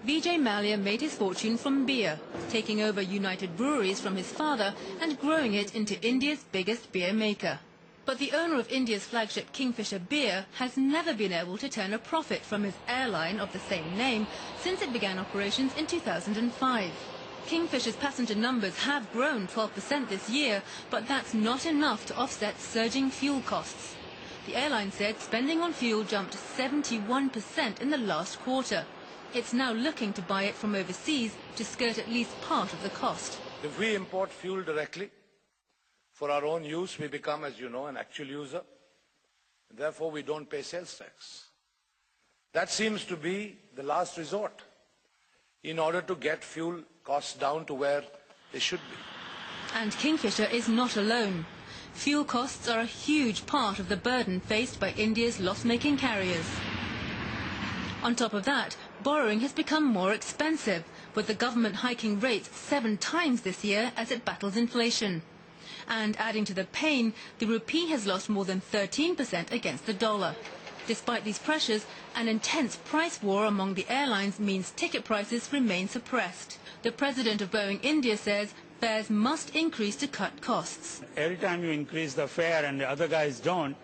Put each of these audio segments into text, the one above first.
Vijay Mallya made his fortune from beer, taking over United Breweries from his father and growing it into India's biggest beer maker. But the owner of India's flagship Kingfisher beer has never been able to turn a profit from his airline of the same name since it began operations in 2005. Kingfisher's passenger numbers have grown 12% this year, but that's not enough to offset surging fuel costs. The airline said spending on fuel jumped 71% in the last quarter. It's now looking to buy it from overseas to skirt at least part of the cost. If we import fuel directly for our own use, we become, as you know, an actual user. Therefore, we don't pay sales tax. That seems to be the last resort in order to get fuel costs down to where they should be. And Kingfisher is not alone. Fuel costs are a huge part of the burden faced by India's loss-making carriers. On top of that, borrowing has become more expensive, with the government hiking rates 7 times this year as it battles inflation. And adding to the pain, the rupee has lost more than 13% against the dollar. Despite these pressures, an intense price war among the airlines means ticket prices remain suppressed. The president of Boeing India says fares must increase to cut costs. Every time you increase the fare and the other guys don't,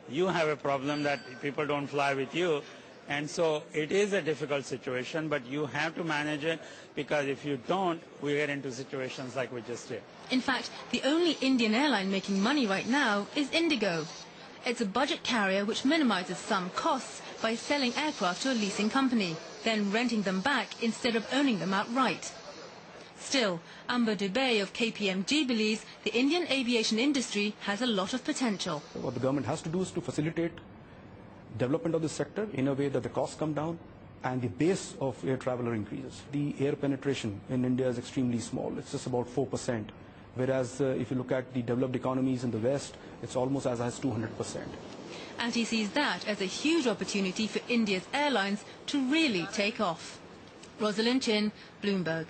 you have a problem that people don't fly with you. And so it is a difficult situation, but you have to manage it, because if you don't, we get into situations like we just did. In fact, the only Indian airline making money right now is Indigo. It's a budget carrier which minimizes some costs by selling aircraft to a leasing company, then renting them back instead of owning them outright. Still, Amber Dubey of KPMG believes the Indian aviation industry has a lot of potential. What the government has to do is to facilitate development of the sector in a way that the costs come down and the base of air traveler increases. The air penetration in India is extremely small. It's just about 4%. Whereas if you look at the developed economies in the West, it's almost as high as 200%. And he sees that as a huge opportunity for India's airlines to really take off. Rosalind, Bloomberg.